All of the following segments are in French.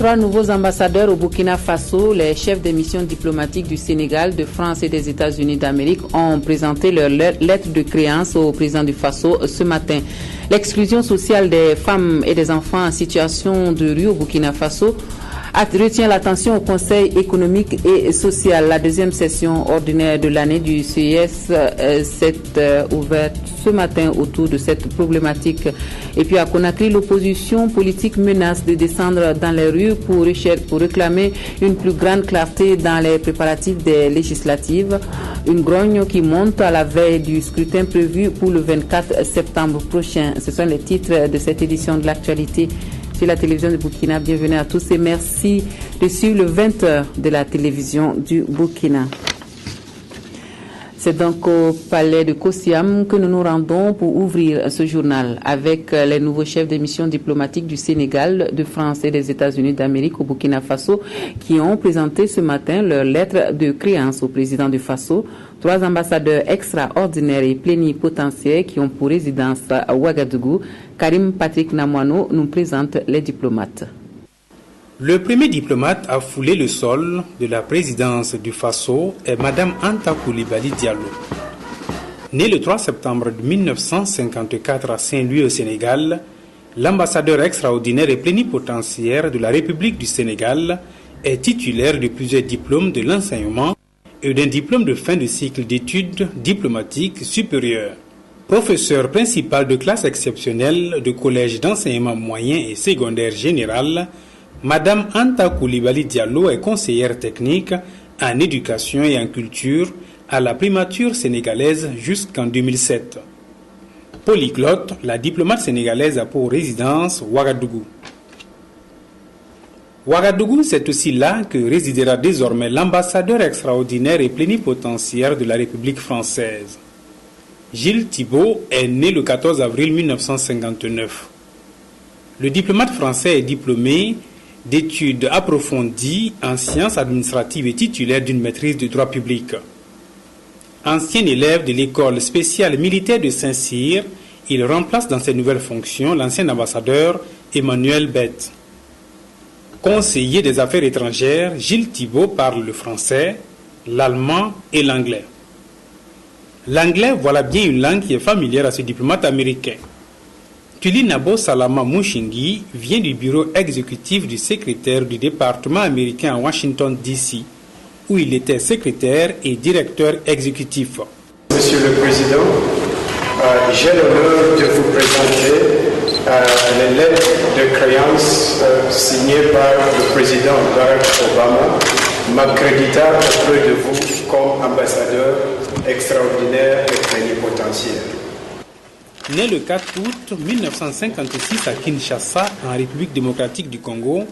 3 nouveaux ambassadeurs au Burkina Faso. Les chefs des missions diplomatiques du Sénégal, de France et des États-Unis d'Amérique ont présenté leur lettre de créance au président du Faso ce matin. L'exclusion sociale des femmes et des enfants en situation de rue au Burkina Faso retient l'attention au Conseil économique et social. La deuxième session ordinaire de l'année du CES s'est ouverte ce matin autour de cette problématique. Et puis à Conakry, l'opposition politique menace de descendre dans les rues pour réclamer une plus grande clarté dans les préparatifs des législatives. Une grogne qui monte à la veille du scrutin prévu pour le 24 septembre prochain. Ce sont les titres de cette édition de l'actualité sur la télévision du Burkina. Bienvenue à tous et merci de suivre le 20h de la télévision du Burkina. C'est donc au palais de Kosiam que nous nous rendons pour ouvrir ce journal avec les nouveaux chefs des missions diplomatiques du Sénégal, de France et des États-Unis d'Amérique au Burkina Faso qui ont présenté ce matin leur lettre de créance au président du Faso. 3 ambassadeurs extraordinaires et plénipotentiaires qui ont pour résidence à Ouagadougou. Karim Patrick Namouano nous présente les diplomates. Le premier diplomate à fouler le sol de la présidence du Faso est Mme Anta Coulibaly Diallo. Née le 3 septembre 1954 à Saint-Louis au Sénégal, l'ambassadeur extraordinaire et plénipotentiaire de la République du Sénégal est titulaire de plusieurs diplômes de l'enseignement et d'un diplôme de fin de cycle d'études diplomatiques supérieures. Professeur principal de classe exceptionnelle de collège d'enseignement moyen et secondaire général, Madame Anta Coulibaly Diallo est conseillère technique en éducation et en culture à la primature sénégalaise jusqu'en 2007. Polyglotte, la diplomate sénégalaise a pour résidence Ouagadougou. Ouagadougou, c'est aussi là que résidera désormais l'ambassadeur extraordinaire et plénipotentiaire de la République française. Gilles Thibault est né le 14 avril 1959. Le diplomate français est diplômé d'études approfondies en sciences administratives et titulaire d'une maîtrise de droit public. Ancien élève de l'école spéciale militaire de Saint-Cyr, il remplace dans ses nouvelles fonctions l'ancien ambassadeur Emmanuel Bette. Conseiller des affaires étrangères, Gilles Thibault parle le français, l'allemand et l'anglais. L'anglais, voilà bien une langue qui est familière à ce diplomate américain. Tuli Nabo Salama Mushingi vient du bureau exécutif du secrétaire du département américain à Washington, D.C., où il était secrétaire et directeur exécutif. Monsieur le Président, j'ai l'honneur de vous présenter les lettres de créance signées par le président Barack Obama, m'accréditant auprès de vous comme ambassadeur extraordinaire et plénipotentiaire. Né le 4 août 1956 à Kinshasa, en République démocratique du Congo,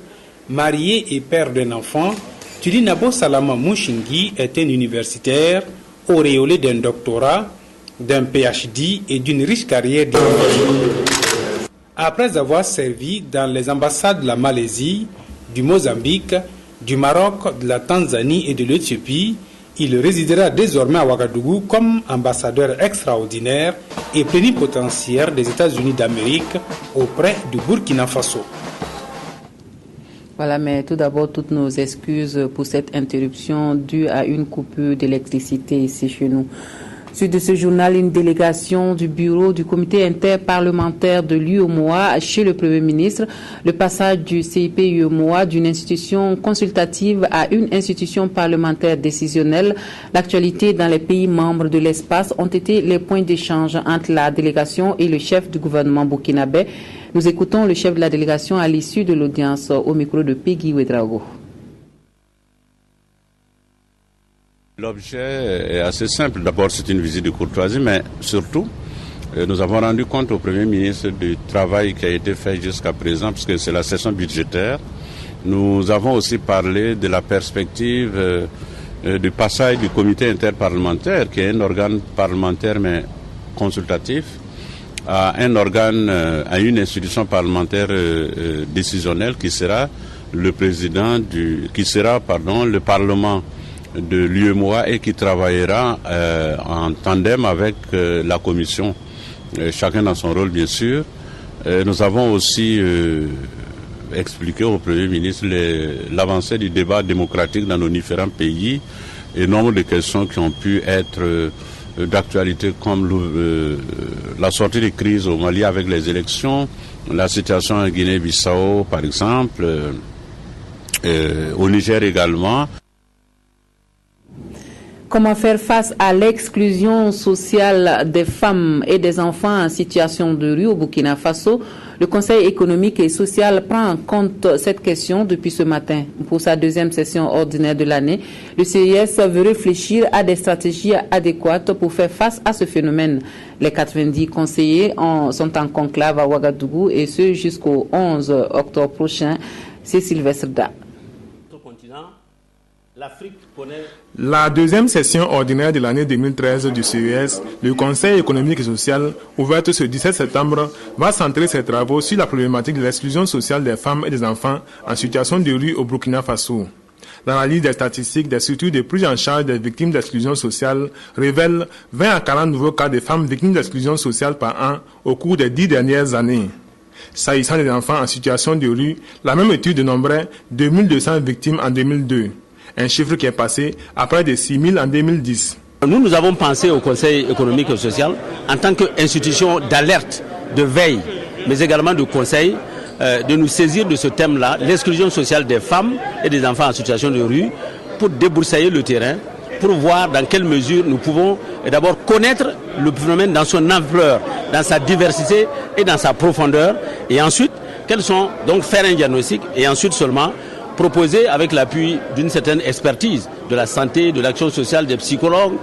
marié et père d'un enfant, Tuli Nabo Salama Mushingi est un universitaire auréolé d'un doctorat, d'un PhD et d'une riche carrière diplomatique. Après avoir servi dans les ambassades de la Malaisie, du Mozambique, du Maroc, de la Tanzanie et de l'Éthiopie, il résidera désormais à Ouagadougou comme ambassadeur extraordinaire et plénipotentiaire des États-Unis d'Amérique auprès du Burkina Faso. Voilà, mais tout d'abord, toutes nos excuses pour cette interruption due à une coupure d'électricité ici chez nous. Suite de ce journal, une délégation du bureau du comité interparlementaire de l'UEMOA chez le Premier ministre, le passage du CIP-UEMOA d'une institution consultative à une institution parlementaire décisionnelle, l'actualité dans les pays membres de l'espace ont été les points d'échange entre la délégation et le chef du gouvernement burkinabé. Nous écoutons le chef de la délégation à l'issue de l'audience au micro de Peggy Ouedraogo. L'objet est assez simple. D'abord, c'est une visite de courtoisie, mais surtout, nous avons rendu compte au Premier ministre du travail qui a été fait jusqu'à présent, puisque c'est la session budgétaire. Nous avons aussi parlé de la perspective du passage du comité interparlementaire, qui est un organe parlementaire mais consultatif, à un organe, à une institution parlementaire décisionnelle qui sera le Parlement de l'UEMOA et qui travaillera en tandem avec la Commission, chacun dans son rôle bien sûr. Nous avons aussi expliqué au Premier ministre l'avancée du débat démocratique dans nos différents pays et nombre de questions qui ont pu être d'actualité comme la sortie de crise au Mali avec les élections, la situation en Guinée-Bissau par exemple, au Niger également. Comment faire face à l'exclusion sociale des femmes et des enfants en situation de rue au Burkina Faso? Le Conseil économique et social prend en compte cette question depuis ce matin. Pour sa deuxième session ordinaire de l'année, le CIS veut réfléchir à des stratégies adéquates pour faire face à ce phénomène. Les 90 conseillers sont en conclave à Ouagadougou et ce jusqu'au 11 octobre prochain. C'est Sylvestre Da. La deuxième session ordinaire de l'année 2013 du CES, le Conseil économique et social, ouverte ce 17 septembre, va centrer ses travaux sur la problématique de l'exclusion sociale des femmes et des enfants en situation de rue au Burkina Faso. L'analyse des statistiques des structures de prise en charge des victimes d'exclusion sociale révèle 20 à 40 nouveaux cas de femmes victimes d'exclusion sociale par an au cours des 10 dernières années. S'agissant des enfants en situation de rue, la même étude dénombrait 2200 victimes en 2002. Un chiffre qui est passé à près de 6 000 en 2010. Nous avons pensé au Conseil économique et social en tant qu'institution d'alerte, de veille, mais également de conseil, de nous saisir de ce thème-là, l'exclusion sociale des femmes et des enfants en situation de rue, pour débroussailler le terrain, pour voir dans quelle mesure nous pouvons d'abord connaître le phénomène dans son ampleur, dans sa diversité et dans sa profondeur, et ensuite, faire un diagnostic, et ensuite seulement proposer avec l'appui d'une certaine expertise de la santé, de l'action sociale, des psychologues,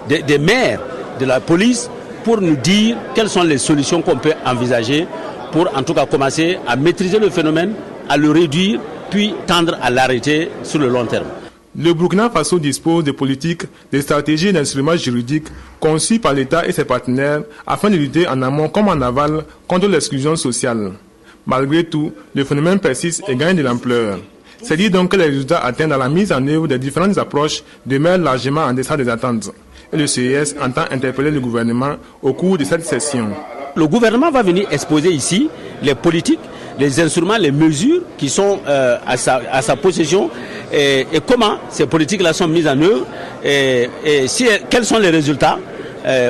des maires, de la police, pour nous dire quelles sont les solutions qu'on peut envisager pour en tout cas commencer à maîtriser le phénomène, à le réduire, puis tendre à l'arrêter sur le long terme. Le Burkina Faso dispose de politiques, de stratégies et d'instruments juridiques conçus par l'État et ses partenaires afin de lutter en amont comme en aval contre l'exclusion sociale. Malgré tout, le phénomène persiste et gagne de l'ampleur. C'est dire donc que les résultats atteints dans la mise en œuvre des différentes approches demeurent largement en deçà des attentes. Et le CES entend interpeller le gouvernement au cours de cette session. Le gouvernement va venir exposer ici les politiques, les instruments, les mesures qui sont à sa possession et comment ces politiques-là sont mises en œuvre et quels sont les résultats.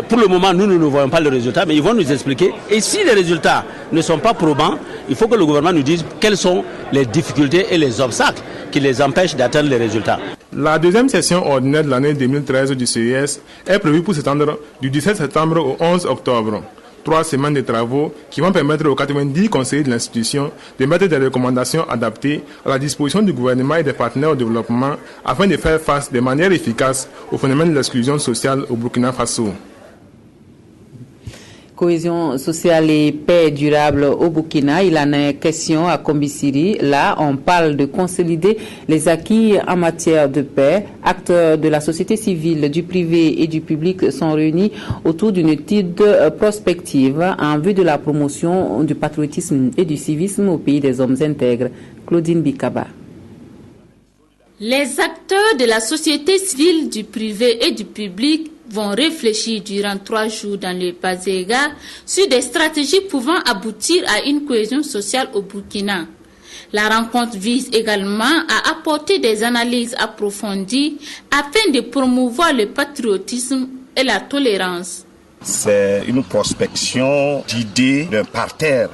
Pour le moment, nous ne voyons pas les résultats, mais ils vont nous expliquer. Et si les résultats ne sont pas probants, il faut que le gouvernement nous dise quelles sont les difficultés et les obstacles qui les empêchent d'atteindre les résultats. La deuxième session ordinaire de l'année 2013 du CES est prévue pour s'étendre du 17 septembre au 11 octobre. 3 semaines de travaux qui vont permettre aux 90 conseillers de l'institution de mettre des recommandations adaptées à la disposition du gouvernement et des partenaires au développement afin de faire face de manière efficace au phénomène de l'exclusion sociale au Burkina Faso. Cohésion sociale et paix durable au Burkina, il en est question à Kombisiri. Là, on parle de consolider les acquis en matière de paix. Acteurs de la société civile, du privé et du public sont réunis autour d'une étude prospective en vue de la promotion du patriotisme et du civisme au pays des hommes intègres. Claudine Bikaba. Les acteurs de la société civile, du privé et du public vont réfléchir durant 3 jours dans le Bazéga sur des stratégies pouvant aboutir à une cohésion sociale au Burkina. La rencontre vise également à apporter des analyses approfondies afin de promouvoir le patriotisme et la tolérance. C'est une prospection d'idées d'un parterre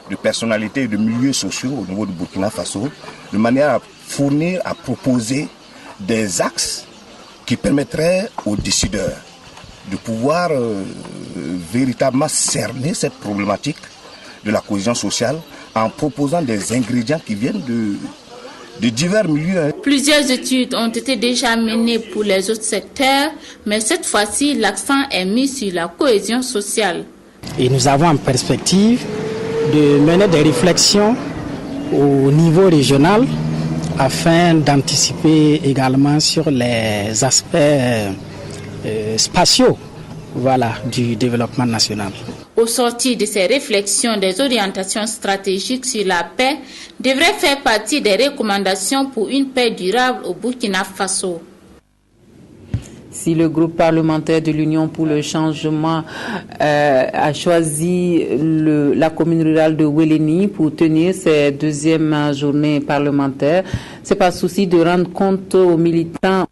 de personnalités et de milieux sociaux au niveau du Burkina Faso, de manière à fournir, à proposer des axes qui permettrait aux décideurs de pouvoir véritablement cerner cette problématique de la cohésion sociale en proposant des ingrédients qui viennent de divers milieux. Plusieurs études ont été déjà menées pour les autres secteurs, mais cette fois-ci, l'accent est mis sur la cohésion sociale. Et nous avons en perspective de mener des réflexions au niveau régional afin d'anticiper également sur les aspects spatiaux du développement national. Au sortir de ces réflexions, des orientations stratégiques sur la paix devraient faire partie des recommandations pour une paix durable au Burkina Faso. Si le groupe parlementaire de l'Union pour le changement a choisi la commune rurale de Wéléni pour tenir ses deuxièmes journées parlementaires, c'est par souci de rendre compte aux militants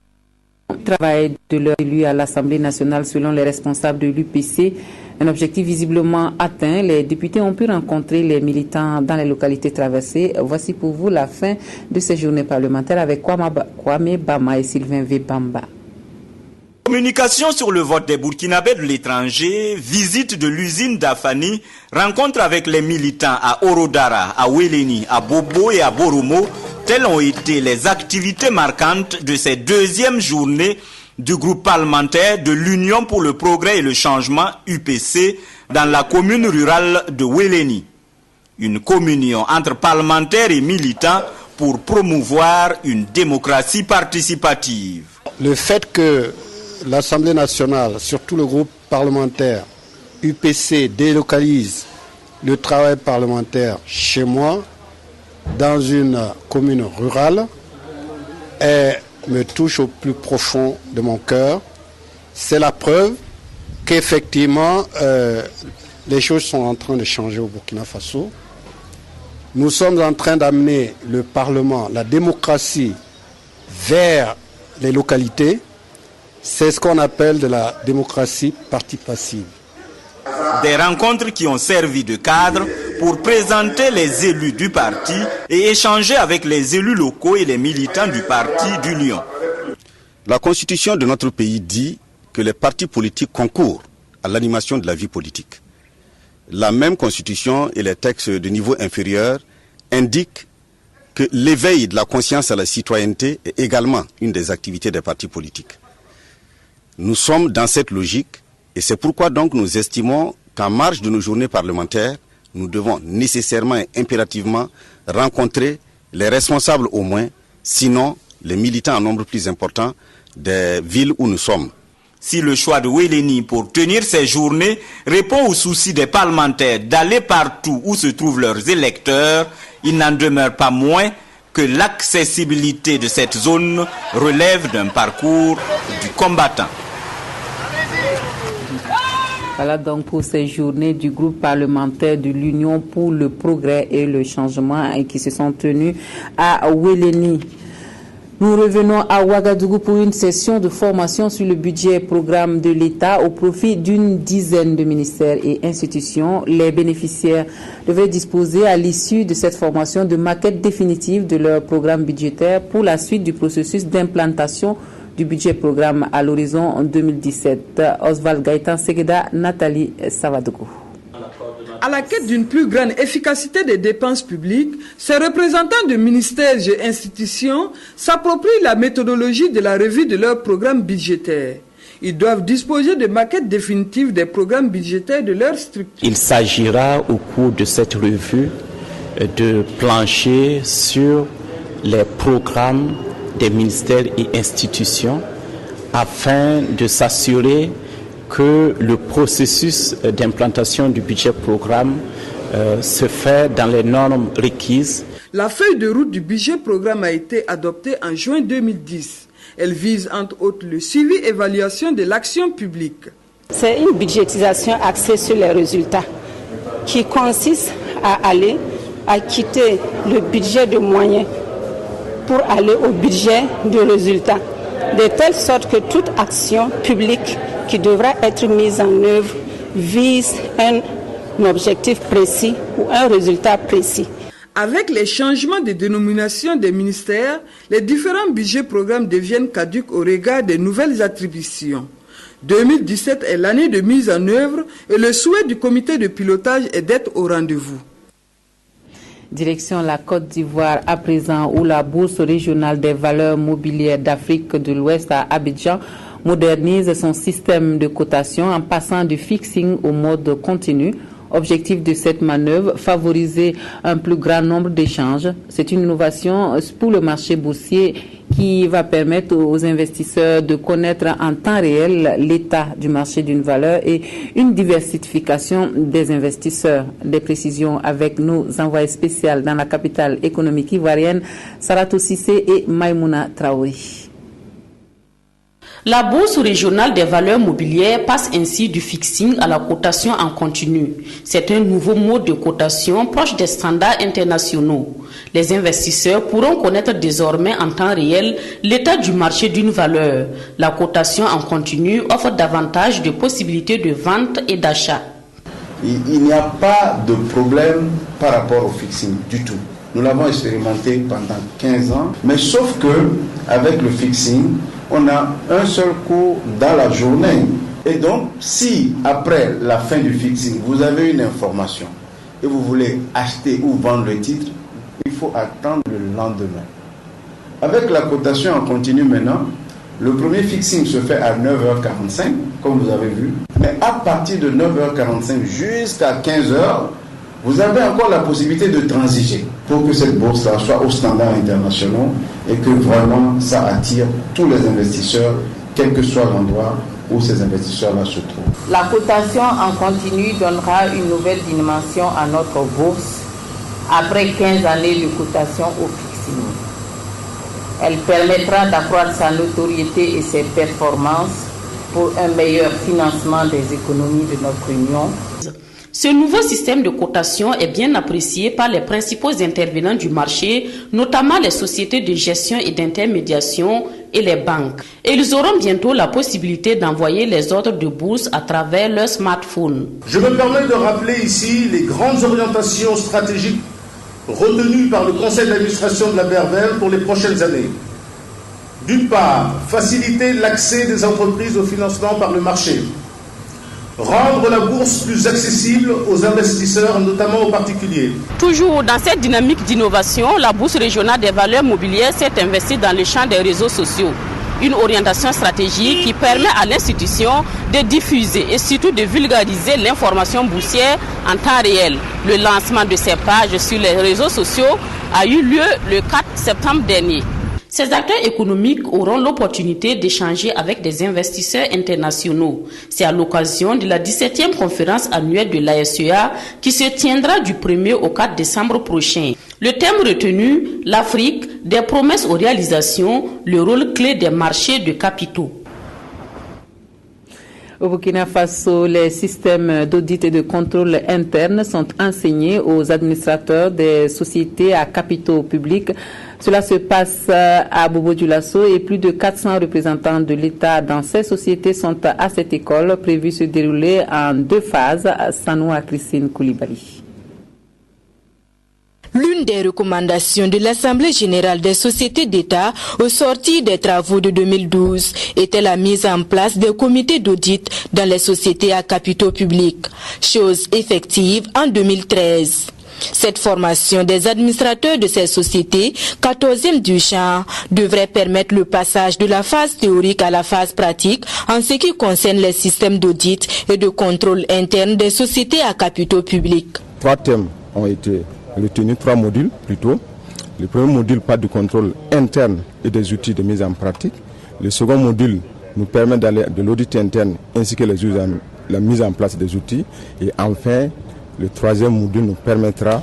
du travail de leur élu à l'Assemblée nationale selon les responsables de l'UPC. Un objectif visiblement atteint. Les députés ont pu rencontrer les militants dans les localités traversées. Voici pour vous la fin de ces journées parlementaires avec Kwame Bama et Sylvain Vebamba. Communication sur le vote des Burkinabés de l'étranger, visite de l'usine d'Afani, rencontre avec les militants à Orodara, à Wéléni, à Bobo et à Boromo, telles ont été les activités marquantes de ces deuxièmes journées du groupe parlementaire de l'Union pour le progrès et le changement UPC dans la commune rurale de Wéléni. Une communion entre parlementaires et militants pour promouvoir une démocratie participative. Le fait que l'Assemblée nationale, surtout le groupe parlementaire UPC, délocalise le travail parlementaire chez moi, dans une commune rurale, me touche au plus profond de mon cœur. C'est la preuve qu'effectivement, les choses sont en train de changer au Burkina Faso. Nous sommes en train d'amener le Parlement, la démocratie, vers les localités. C'est ce qu'on appelle de la démocratie participative. Des rencontres qui ont servi de cadre pour présenter les élus du parti et échanger avec les élus locaux et les militants du parti d'Union. La constitution de notre pays dit que les partis politiques concourent à l'animation de la vie politique. La même constitution et les textes de niveau inférieur indiquent que l'éveil de la conscience à la citoyenneté est également une des activités des partis politiques. Nous sommes dans cette logique et c'est pourquoi donc nous estimons qu'en marge de nos journées parlementaires, nous devons nécessairement et impérativement rencontrer les responsables au moins, sinon les militants en nombre plus important des villes où nous sommes. Si le choix de Wéléni pour tenir ces journées répond au souci des parlementaires d'aller partout où se trouvent leurs électeurs, il n'en demeure pas moins que l'accessibilité de cette zone relève d'un parcours du combattant. Voilà donc pour ces journées du groupe parlementaire de l'Union pour le progrès et le changement qui se sont tenues à Wéléni. Nous revenons à Ouagadougou pour une session de formation sur le budget programme de l'État au profit d'une dizaine de ministères et institutions. Les bénéficiaires devaient disposer à l'issue de cette formation de maquettes définitives de leur programme budgétaire pour la suite du processus d'implantation du budget programme à l'horizon 2017. Oswald Gaëtan Segeda, Nathalie Savadougou. À la quête d'une plus grande efficacité des dépenses publiques, ces représentants de ministères et institutions s'approprient la méthodologie de la revue de leur programme budgétaire. Ils doivent disposer de maquettes définitives des programmes budgétaires de leur structure. Il s'agira au cours de cette revue de plancher sur les programmes des ministères et institutions afin de s'assurer que le processus d'implantation du budget programme se fait dans les normes requises. La feuille de route du budget programme a été adoptée en juin 2010. Elle vise entre autres le suivi et évaluation de l'action publique. C'est une budgétisation axée sur les résultats qui consiste à quitter le budget de moyens pour aller au budget de résultats, de telle sorte que toute action publique qui devra être mise en œuvre vise un objectif précis ou un résultat précis. Avec les changements de dénomination des ministères, les différents budgets programmes deviennent caducs au regard des nouvelles attributions. 2017 est l'année de mise en œuvre et le souhait du comité de pilotage est d'être au rendez-vous. Direction la Côte d'Ivoire à présent, où la Bourse régionale des valeurs mobilières d'Afrique de l'Ouest à Abidjan modernise son système de cotation en passant du fixing au mode continu. Objectif de cette manœuvre, favoriser un plus grand nombre d'échanges. C'est une innovation pour le marché boursier qui va permettre aux investisseurs de connaître en temps réel l'état du marché d'une valeur et une diversification des investisseurs. Des précisions avec nos envoyés spéciaux dans la capitale économique ivoirienne, Saratou Sissé et Maïmouna Traoré. La bourse régionale des valeurs mobilières passe ainsi du fixing à la cotation en continu. C'est un nouveau mode de cotation proche des standards internationaux. Les investisseurs pourront connaître désormais en temps réel l'état du marché d'une valeur. La cotation en continu offre davantage de possibilités de vente et d'achat. Il n'y a pas de problème par rapport au fixing du tout. Nous l'avons expérimenté pendant 15 ans, mais sauf que avec le fixing, on a un seul cours dans la journée. Et donc, si après la fin du fixing, vous avez une information et vous voulez acheter ou vendre le titre, il faut attendre le lendemain. Avec la cotation en continu maintenant, le premier fixing se fait à 9h45, comme vous avez vu. Mais à partir de 9h45 jusqu'à 15h, vous avez encore la possibilité de transiger pour que cette bourse-là soit aux standards internationaux et que vraiment ça attire tous les investisseurs, quel que soit l'endroit où ces investisseurs-là se trouvent. La cotation en continu donnera une nouvelle dimension à notre bourse après 15 années de cotation au fixing. Elle permettra d'accroître sa notoriété et ses performances pour un meilleur financement des économies de notre Union. Ce nouveau système de cotation est bien apprécié par les principaux intervenants du marché, notamment les sociétés de gestion et d'intermédiation et les banques. Et ils auront bientôt la possibilité d'envoyer les ordres de bourse à travers leur smartphone. Je me permets de rappeler ici les grandes orientations stratégiques retenues par le conseil d'administration de la BRVL pour les prochaines années. D'une part, faciliter l'accès des entreprises au financement par le marché. Rendre la bourse plus accessible aux investisseurs, notamment aux particuliers. Toujours dans cette dynamique d'innovation, la Bourse régionale des valeurs mobilières s'est investie dans le champ des réseaux sociaux. Une orientation stratégique qui permet à l'institution de diffuser et surtout de vulgariser l'information boursière en temps réel. Le lancement de ces pages sur les réseaux sociaux a eu lieu le 4 septembre dernier. Ces acteurs économiques auront l'opportunité d'échanger avec des investisseurs internationaux. C'est à l'occasion de la 17e conférence annuelle de l'ASEA qui se tiendra du 1er au 4 décembre prochain. Le thème retenu, l'Afrique, des promesses aux réalisations, le rôle clé des marchés de capitaux. Au Burkina Faso, les systèmes d'audit et de contrôle interne sont enseignés aux administrateurs des sociétés à capitaux publics. Cela se passe à Bobo-Dioulasso et plus de 400 représentants de l'État dans ces sociétés sont à cette école, prévue se dérouler en 2 phases. Sanoua Christine Koulibaly. L'une des recommandations de l'Assemblée générale des sociétés d'État au sortir des travaux de 2012 était la mise en place des comités d'audit dans les sociétés à capitaux publics, chose effective en 2013. Cette formation des administrateurs de ces sociétés, 14e du genre, devrait permettre le passage de la phase théorique à la phase pratique en ce qui concerne les systèmes d'audit et de contrôle interne des sociétés à capitaux publics. 3 thèmes ont été retenus, 3 modules plutôt. Le premier module parle du contrôle interne et des outils de mise en pratique. Le second module nous permet d'aller de l'audit interne ainsi que la mise en place des outils. Et enfin, le 3e module nous permettra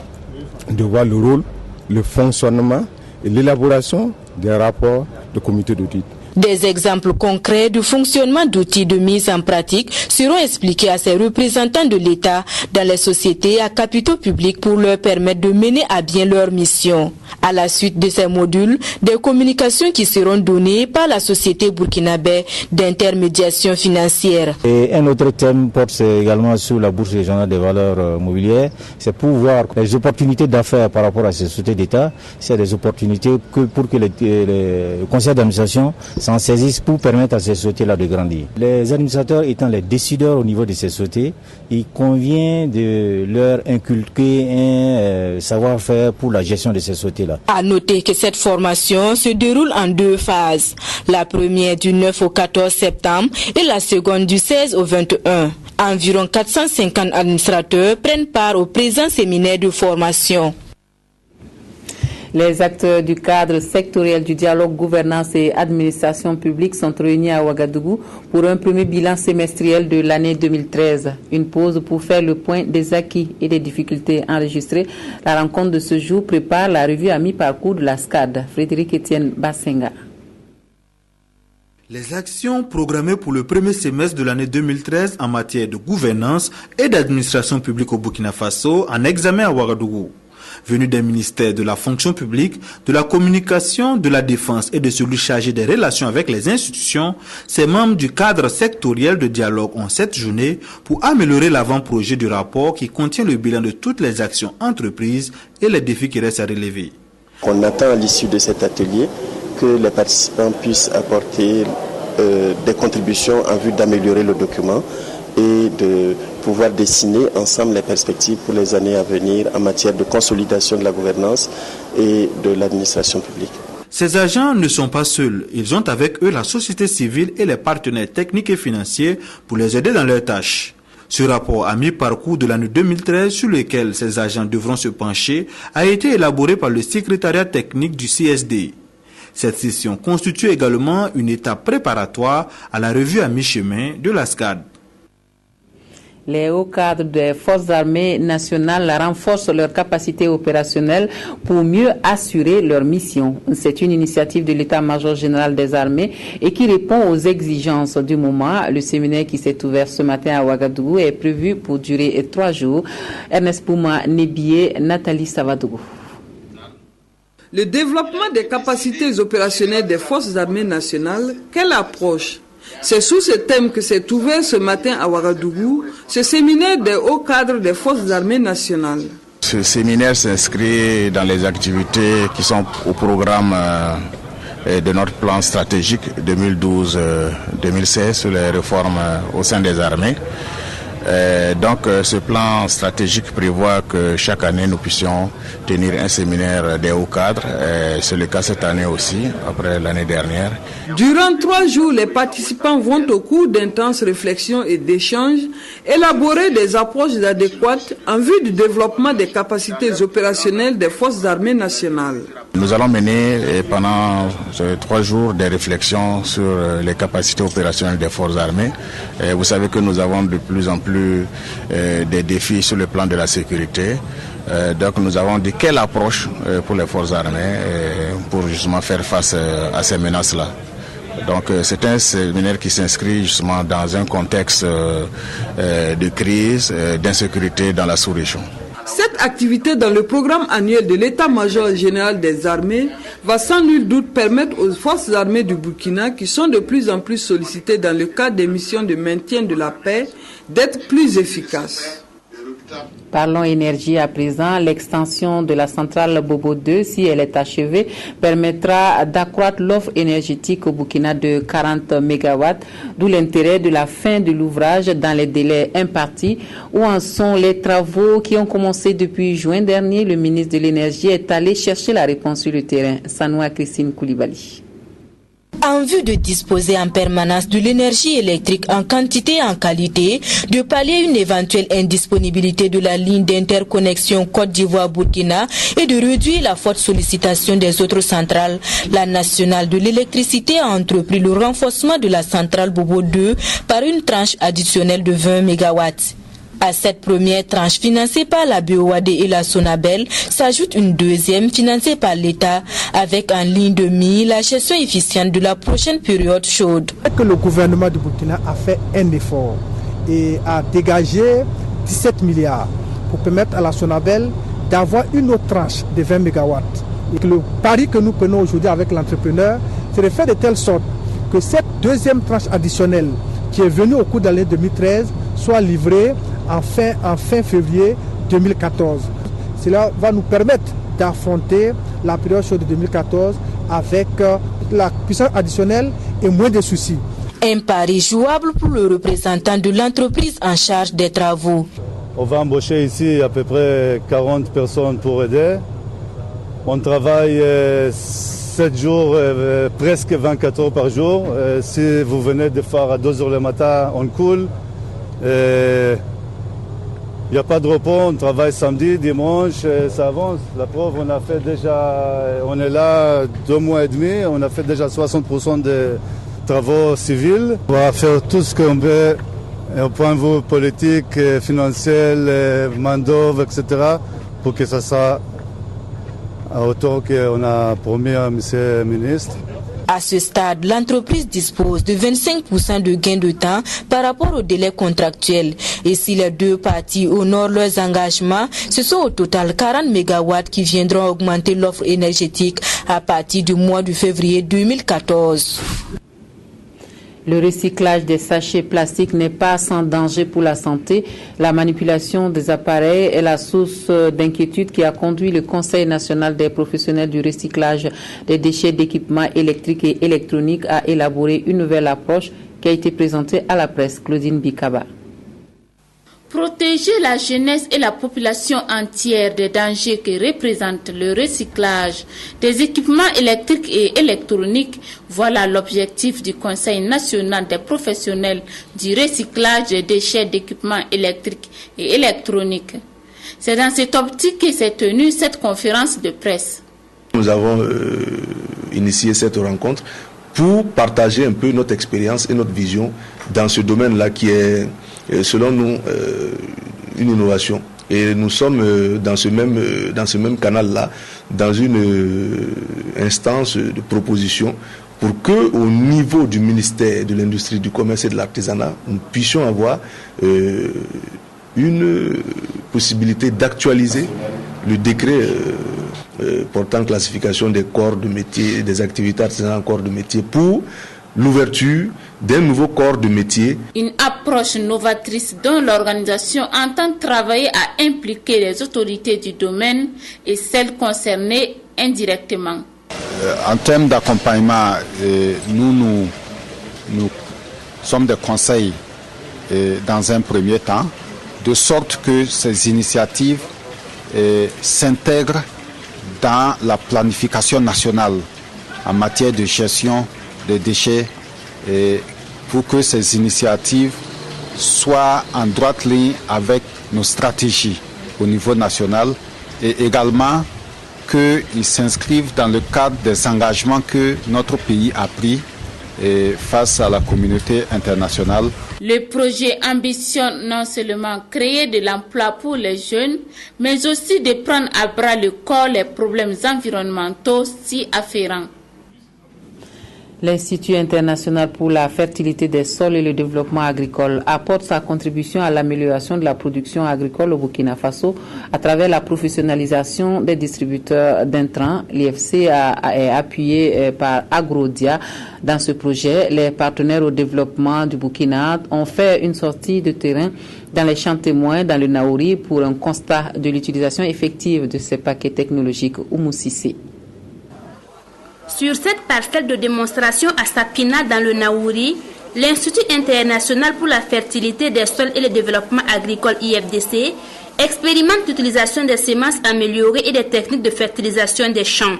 de voir le rôle, le fonctionnement et l'élaboration des rapports de comité d'audit. Des exemples concrets du fonctionnement d'outils de mise en pratique seront expliqués à ces représentants de l'État dans les sociétés à capitaux publics pour leur permettre de mener à bien leur mission. À la suite de ces modules, des communications qui seront données par la société burkinabé d'intermédiation financière. Et un autre thème porte également sur la bourse régionale des valeurs mobilières, c'est pour voir les opportunités d'affaires par rapport à ces sociétés d'État. C'est des opportunités pour que le conseil d'administration s'en saisissent pour permettre à ces sociétés-là de grandir. Les administrateurs étant les décideurs au niveau de ces sociétés, il convient de leur inculquer un savoir-faire pour la gestion de ces sociétés-là. À noter que cette formation se déroule en 2 phases. La première du 9 au 14 septembre et la seconde du 16 au 21. Environ 450 administrateurs prennent part au présent séminaire de formation. Les acteurs du cadre sectoriel du dialogue gouvernance et administration publique sont réunis à Ouagadougou pour un premier bilan semestriel de l'année 2013. Une pause pour faire le point des acquis et des difficultés enregistrées. La rencontre de ce jour prépare la revue à mi-parcours de la SCAD. Frédéric Etienne Bassenga. Les actions programmées pour le premier semestre de l'année 2013 en matière de gouvernance et d'administration publique au Burkina Faso en examen à Ouagadougou. Venus des ministères de la fonction publique, de la communication, de la défense et de celui chargé des relations avec les institutions, ces membres du cadre sectoriel de dialogue ont cette journée pour améliorer l'avant-projet du rapport qui contient le bilan de toutes les actions entreprises et les défis qui restent à relever. On attend à l'issue de cet atelier que les participants puissent apporter des contributions en vue d'améliorer le document et de pouvoir dessiner ensemble les perspectives pour les années à venir en matière de consolidation de la gouvernance et de l'administration publique. Ces agents ne sont pas seuls. Ils ont avec eux la société civile et les partenaires techniques et financiers pour les aider dans leurs tâches. Ce rapport à mi-parcours de l'année 2013 sur lequel ces agents devront se pencher a été élaboré par le secrétariat technique du CSD. Cette session constitue également une étape préparatoire à la revue à mi-chemin de la SCAD. Les hauts cadres des forces armées nationales renforcent leurs capacités opérationnelles pour mieux assurer leur mission. C'est une initiative de l'état-major général des armées et qui répond aux exigences du moment. Le séminaire qui s'est ouvert ce matin à Ouagadougou est prévu pour durer 3 jours. Ernest Pouma, Nébié, Nathalie Savadougou. Le développement des capacités opérationnelles des forces armées nationales, quelle approche? C'est sous ce thème que s'est ouvert ce matin à Ouagadougou ce séminaire des hauts cadres des forces armées nationales. Ce séminaire s'inscrit dans les activités qui sont au programme de notre plan stratégique 2012-2016 sur les réformes au sein des armées. Donc ce plan stratégique prévoit que chaque année nous puissions tenir un séminaire des hauts cadres. C'est le cas cette année aussi, après l'année dernière. Durant 3 jours, les participants vont au cours d'intenses réflexions et d'échanges élaborer des approches adéquates en vue du développement des capacités opérationnelles des forces armées nationales. Nous allons mener pendant 3 jours des réflexions sur les capacités opérationnelles des forces armées. Vous savez que nous avons de plus en plus des défis sur le plan de la sécurité. Donc nous avons dit quelle approche pour les forces armées pour justement faire face à ces menaces-là. Donc c'est un séminaire qui s'inscrit justement dans un contexte de crise, d'insécurité dans la sous-région. Cette activité dans le programme annuel de l'état-major général des armées va sans nul doute permettre aux forces armées du Burkina, qui sont de plus en plus sollicitées dans le cadre des missions de maintien de la paix, d'être plus efficaces. Parlons énergie à présent. L'extension de la centrale Bobo 2, si elle est achevée, permettra d'accroître l'offre énergétique au Burkina de 40 MW, d'où l'intérêt de la fin de l'ouvrage dans les délais impartis. Où en sont les travaux qui ont commencé depuis juin dernier? Le ministre de l'Énergie est allé chercher la réponse sur le terrain. Sanoua Christine Koulibaly. En vue de disposer en permanence de l'énergie électrique en quantité et en qualité, de pallier une éventuelle indisponibilité de la ligne d'interconnexion Côte d'Ivoire-Burkina et de réduire la forte sollicitation des autres centrales, la nationale de l'électricité a entrepris le renforcement de la centrale Bobo 2 par une tranche additionnelle de 20 MW. À cette première tranche financée par la BOAD et la Sonabel, s'ajoute une deuxième financée par l'État, avec en ligne de mire la gestion efficiente de la prochaine période chaude. Le gouvernement du Burkina a fait un effort et a dégagé 17 milliards pour permettre à la Sonabel d'avoir une autre tranche de 20 MW. Et le pari que nous prenons aujourd'hui avec l'entrepreneur, c'est de faire de telle sorte que cette deuxième tranche additionnelle qui est venue au cours de l'année 2013 soit livrée en fin février 2014. Cela va nous permettre d'affronter la période chaude de 2014 avec la puissance additionnelle et moins de soucis. Un pari jouable pour le représentant de l'entreprise en charge des travaux. On va embaucher ici à peu près 40 personnes pour aider. On travaille 7 jours, presque 24 heures par jour. Si vous venez de faire à 2 heures le matin, on coule. Il n'y a pas de repos, on travaille samedi, dimanche, ça avance. La preuve, on est là 2 mois et demi, on a fait déjà 60% des travaux civils. On va faire tout ce qu'on peut au point de vue politique, financier, main-d'œuvre, etc., pour que ça soit à hauteur qu'on a promis à M. le ministre. À ce stade, l'entreprise dispose de 25% de gain de temps par rapport au délai contractuel. Et si les deux parties honorent leurs engagements, ce sont au total 40 MW qui viendront augmenter l'offre énergétique à partir du mois de février 2014. Le recyclage des sachets plastiques n'est pas sans danger pour la santé. La manipulation des appareils est la source d'inquiétude qui a conduit le Conseil national des professionnels du recyclage des déchets d'équipements électriques et électroniques à élaborer une nouvelle approche qui a été présentée à la presse. Claudine Bikaba. Protéger la jeunesse et la population entière des dangers que représente le recyclage des équipements électriques et électroniques, voilà l'objectif du Conseil national des professionnels du recyclage des déchets d'équipements électriques et électroniques. C'est dans cette optique que s'est tenue cette conférence de presse. Nous avons initié cette rencontre pour partager un peu notre expérience et notre vision dans ce domaine-là qui est, selon nous, une innovation. Et nous sommes dans ce même canal-là, dans une instance de proposition pour que, au niveau du ministère de l'Industrie, du Commerce et de l'Artisanat, nous puissions avoir une possibilité d'actualiser le décret portant classification des corps de métier, des activités artisanales en corps de métier pour l'ouverture d'un nouveau corps de métier. Une approche novatrice dont l'organisation entend travailler à impliquer les autorités du domaine et celles concernées indirectement. En termes d'accompagnement, nous sommes des conseils dans un premier temps, de sorte que ces initiatives s'intègrent dans la planification nationale en matière de gestion des déchets et pour que ces initiatives soient en droite ligne avec nos stratégies au niveau national et également qu'ils s'inscrivent dans le cadre des engagements que notre pays a pris face à la communauté internationale. Le projet ambitionne non seulement créer de l'emploi pour les jeunes, mais aussi de prendre à bras le corps les problèmes environnementaux si afférents. L'Institut international pour la fertilité des sols et le développement agricole apporte sa contribution à l'amélioration de la production agricole au Burkina Faso à travers la professionnalisation des distributeurs d'intrants. L'IFC est appuyé par Agrodia. Dans ce projet, les partenaires au développement du Burkina ont fait une sortie de terrain dans les champs témoins dans le Naouri pour un constat de l'utilisation effective de ces paquets technologiques Oumoussissé. Sur cette parcelle de démonstration à Sapina dans le Naouri, l'Institut international pour la fertilité des sols et le développement agricole IFDC expérimente l'utilisation des semences améliorées et des techniques de fertilisation des champs.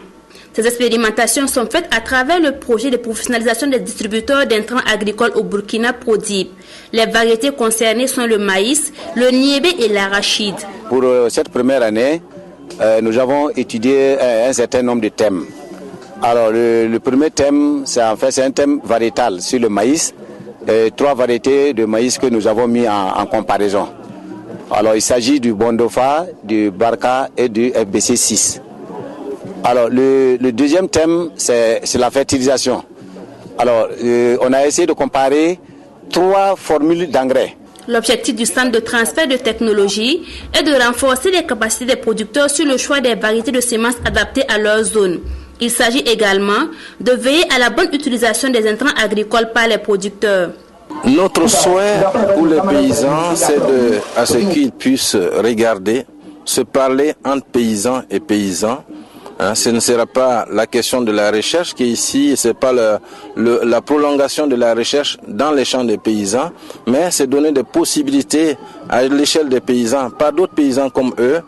Ces expérimentations sont faites à travers le projet de professionnalisation des distributeurs d'intrants agricoles au Burkina Prodib. Les variétés concernées sont le maïs, le niébé et l'arachide. Pour cette première année, nous avons étudié un certain nombre de thèmes. Alors le premier thème, c'est un thème variétal sur le maïs. 3 variétés de maïs que nous avons mis en comparaison. Alors il s'agit du Bondofa, du Barca et du FBC 6. Alors le deuxième thème, c'est la fertilisation. Alors on a essayé de comparer 3 formules d'engrais. L'objectif du centre de transfert de technologie est de renforcer les capacités des producteurs sur le choix des variétés de semences adaptées à leur zone. Il s'agit également de veiller à la bonne utilisation des intrants agricoles par les producteurs. Notre souhait pour les paysans, c'est à ce qu'ils puissent regarder, se parler entre paysans et paysans. Ce ne sera pas la question de la recherche qui est ici, ce n'est pas la prolongation de la recherche dans les champs des paysans, mais c'est donner des possibilités à l'échelle des paysans, pas d'autres paysans comme eux,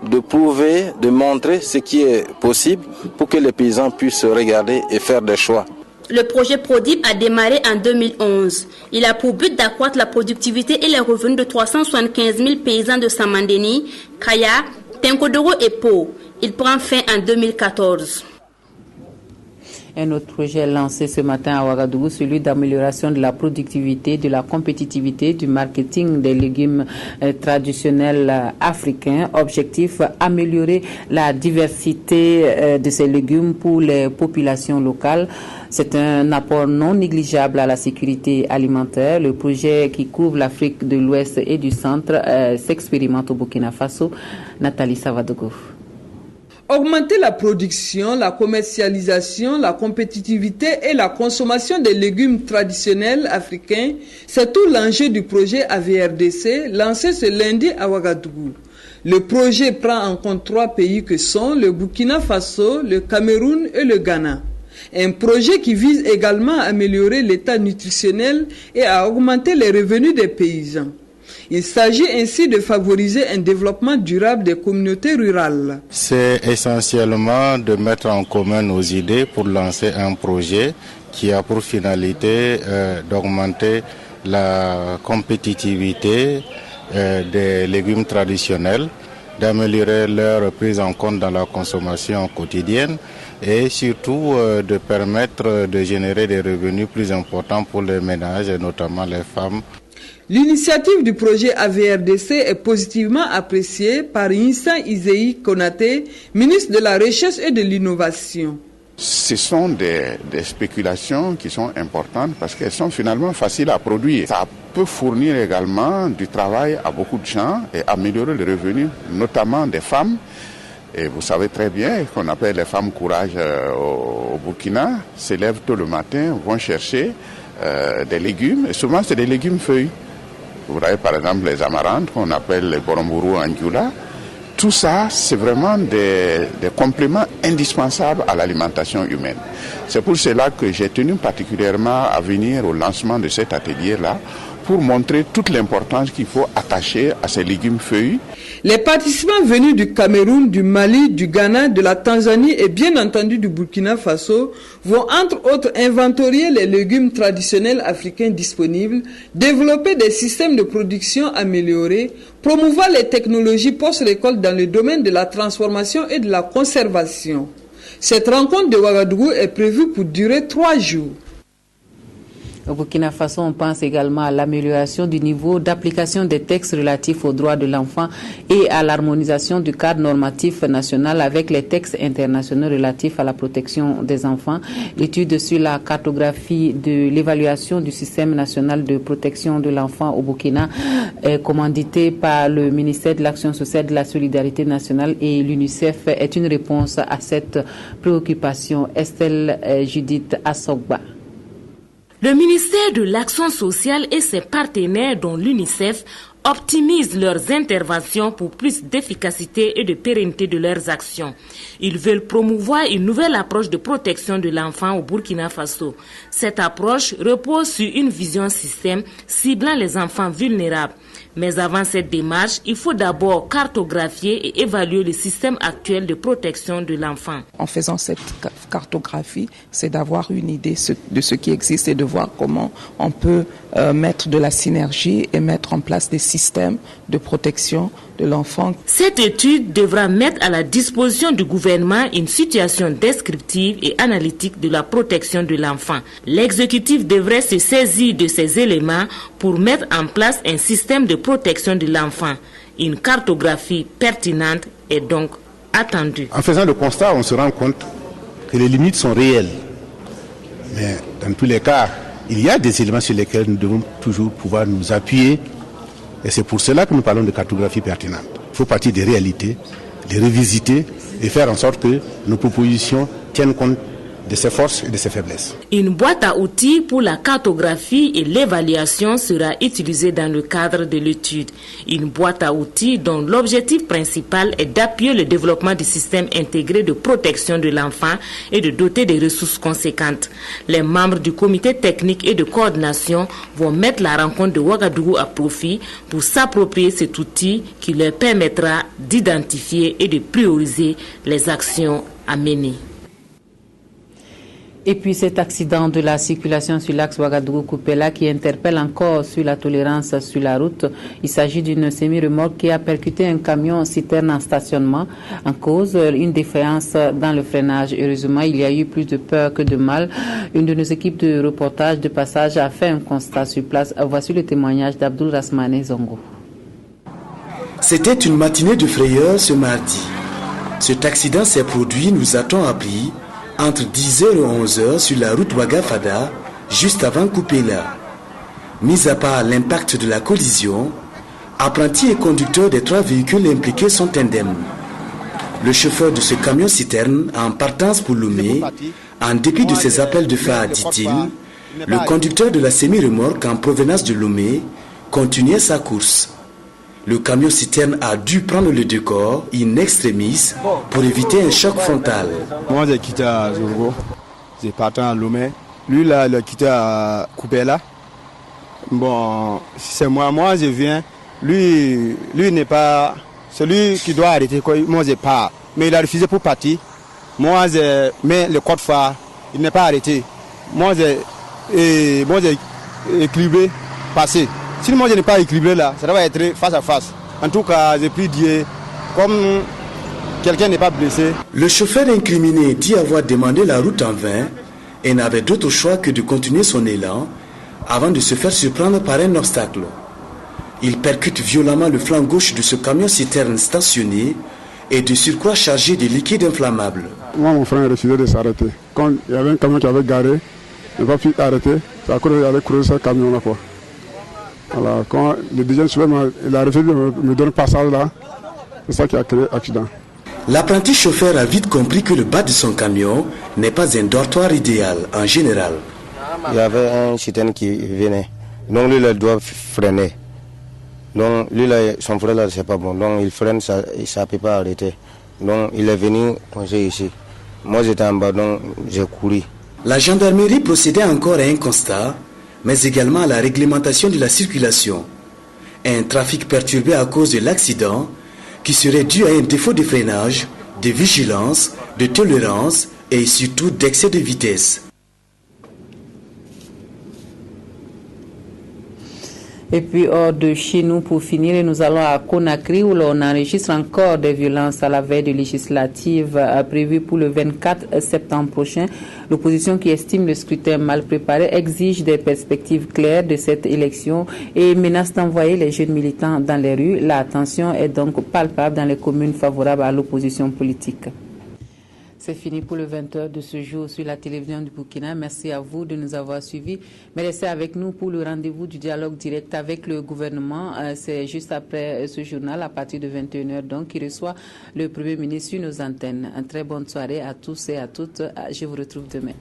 de prouver, de montrer ce qui est possible pour que les paysans puissent regarder et faire des choix. Le projet Prodib a démarré en 2011. Il a pour but d'accroître la productivité et les revenus de 375 000 paysans de Samandeni, Kaya, Tenkodoro et Pau. Il prend fin en 2014. Un autre projet lancé ce matin à Ouagadougou, celui d'amélioration de la productivité, de la compétitivité, du marketing des légumes traditionnels africains. Objectif, améliorer la diversité de ces légumes pour les populations locales. C'est un apport non négligeable à la sécurité alimentaire. Le projet qui couvre l'Afrique de l'Ouest et du Centre s'expérimente au Burkina Faso. Nathalie Savadogo. Augmenter la production, la commercialisation, la compétitivité et la consommation des légumes traditionnels africains, c'est tout l'enjeu du projet AVRDC lancé ce lundi à Ouagadougou. Le projet prend en compte 3 pays que sont le Burkina Faso, le Cameroun et le Ghana. Un projet qui vise également à améliorer l'état nutritionnel et à augmenter les revenus des paysans. Il s'agit ainsi de favoriser un développement durable des communautés rurales. C'est essentiellement de mettre en commun nos idées pour lancer un projet qui a pour finalité d'augmenter la compétitivité des légumes traditionnels, d'améliorer leur prise en compte dans la consommation quotidienne et surtout de permettre de générer des revenus plus importants pour les ménages et notamment les femmes. L'initiative du projet AVRDC est positivement appréciée par Insa Izei Konaté, ministre de la Recherche et de l'Innovation. Ce sont des spéculations qui sont importantes parce qu'elles sont finalement faciles à produire. Ça peut fournir également du travail à beaucoup de gens et améliorer le revenu, notamment des femmes. Et vous savez très bien qu'on appelle les femmes courage au Burkina, se lèvent tôt le matin, vont chercher des légumes, et souvent c'est des légumes feuilles. Vous voyez par exemple les amarantes qu'on appelle les boromburu angiula. Tout ça, c'est vraiment des compléments indispensables à l'alimentation humaine. C'est pour cela que j'ai tenu particulièrement à venir au lancement de cet atelier-là pour montrer toute l'importance qu'il faut attacher à ces légumes feuilles. Les participants venus du Cameroun, du Mali, du Ghana, de la Tanzanie et bien entendu du Burkina Faso vont entre autres inventorier les légumes traditionnels africains disponibles, développer des systèmes de production améliorés, promouvoir les technologies post-récolte dans le domaine de la transformation et de la conservation. Cette rencontre de Ouagadougou est prévue pour durer 3 jours. Au Burkina Faso, on pense également à l'amélioration du niveau d'application des textes relatifs aux droits de l'enfant et à l'harmonisation du cadre normatif national avec les textes internationaux relatifs à la protection des enfants. L'étude sur la cartographie de l'évaluation du système national de protection de l'enfant au Burkina est commanditée par le ministère de l'Action sociale et de la solidarité nationale et l'UNICEF est une réponse à cette préoccupation. Estelle Judith Assogba. Le ministère de l'Action sociale et ses partenaires, dont l'UNICEF, optimisent leurs interventions pour plus d'efficacité et de pérennité de leurs actions. Ils veulent promouvoir une nouvelle approche de protection de l'enfant au Burkina Faso. Cette approche repose sur une vision système ciblant les enfants vulnérables. Mais avant cette démarche, il faut d'abord cartographier et évaluer le système actuel de protection de l'enfant. En faisant cette cartographie, c'est d'avoir une idée de ce qui existe et de voir comment on peut mettre de la synergie et mettre en place des systèmes de protection de l'enfant. Cette étude devra mettre à la disposition du gouvernement une situation descriptive et analytique de la protection de l'enfant. L'exécutif devrait se saisir de ces éléments pour mettre en place un système de protection de l'enfant. Une cartographie pertinente est donc attendue. En faisant le constat, on se rend compte que les limites sont réelles. Mais dans tous les cas, il y a des éléments sur lesquels nous devons toujours pouvoir nous appuyer. Et c'est pour cela que nous parlons de cartographie pertinente. Il faut partir des réalités, les revisiter et faire en sorte que nos propositions tiennent compte de ses forces et de ses faiblesses. Une boîte à outils pour la cartographie et l'évaluation sera utilisée dans le cadre de l'étude. Une boîte à outils dont l'objectif principal est d'appuyer le développement du système intégré de protection de l'enfant et de doter des ressources conséquentes. Les membres du comité technique et de coordination vont mettre la rencontre de Ouagadougou à profit pour s'approprier cet outil qui leur permettra d'identifier et de prioriser les actions à mener. Et puis cet accident de la circulation sur l'axe Ouagadougou-Kupela qui interpelle encore sur la tolérance sur la route. Il s'agit d'une semi-remorque qui a percuté un camion citerne en stationnement. En cause, une défaillance dans le freinage. Heureusement, il y a eu plus de peur que de mal. Une de nos équipes de reportage de passage a fait un constat sur place. Voici le témoignage d'Abdoul Rasmane Zongo. C'était une matinée de frayeur ce mardi. Cet accident s'est produit, nous a-t-on appris, entre 10h et 11h sur la route Ouaga-Fada, juste avant Kupela. Mis à part l'impact de la collision, apprentis et conducteurs des 3 véhicules impliqués sont indemnes. Le chauffeur de ce camion-citerne, en partance pour Lomé, en dépit de ses appels de phare, dit-il, le conducteur de la semi-remorque en provenance de Lomé continuait sa course. Le camion-citerne a dû prendre le décor in extremis pour éviter un choc frontal. Moi, j'ai quitté à Zorgo, j'ai parti à Lomé. Lui, là, il a quitté à Kupela. Bon, c'est moi, je viens. Lui n'est pas celui qui doit arrêter. Moi, je pars. Mais il a refusé pour partir. Moi, mais le code phare, il n'est pas arrêté. Moi, j'ai équilibré, passé. Si moi je n'ai pas équilibré là, ça va être face à face. En tout cas, j'ai pris Dieu, comme quelqu'un n'est pas blessé. Le chauffeur incriminé dit avoir demandé la route en vain et n'avait d'autre choix que de continuer son élan avant de se faire surprendre par un obstacle. Il percute violemment le flanc gauche de ce camion-citerne stationné et de surcroît chargé de liquide inflammable. Moi, mon frère a refusé de s'arrêter. Quand il y avait un camion qui avait garé, il n'a pas pu arrêter. C'est à cause qu'il avait creusé ce camion-là. Alors, quand le deuxième chauffeur il a refusé de me donner le passage là, c'est ça qui a créé l'accident. L'apprenti chauffeur a vite compris que le bas de son camion n'est pas un dortoir idéal en général. Il y avait un citerne qui venait. Donc lui, il doit freiner. Donc lui, là, son frère, là, c'est pas bon. Donc il freine, ça ne peut pas arrêter. Donc il est venu poser ici. Moi, j'étais en bas, donc j'ai couru. La gendarmerie procédait encore à un constat, mais également à la réglementation de la circulation. Un trafic perturbé à cause de l'accident qui serait dû à un défaut de freinage, de vigilance, de tolérance et surtout d'excès de vitesse. Et puis hors de chez nous, pour finir, nous allons à Conakry où l'on enregistre encore des violences à la veille de législative prévue pour le 24 septembre prochain. L'opposition qui estime le scrutin mal préparé exige des perspectives claires de cette élection et menace d'envoyer les jeunes militants dans les rues. La tension est donc palpable dans les communes favorables à l'opposition politique. C'est fini pour le 20h de ce jour sur la télévision du Burkina. Merci à vous de nous avoir suivis. Mais restez avec nous pour le rendez-vous du dialogue direct avec le gouvernement. C'est juste après ce journal, à partir de 21h, donc, qui reçoit le Premier ministre sur nos antennes. Une très bonne soirée à tous et à toutes. Je vous retrouve demain.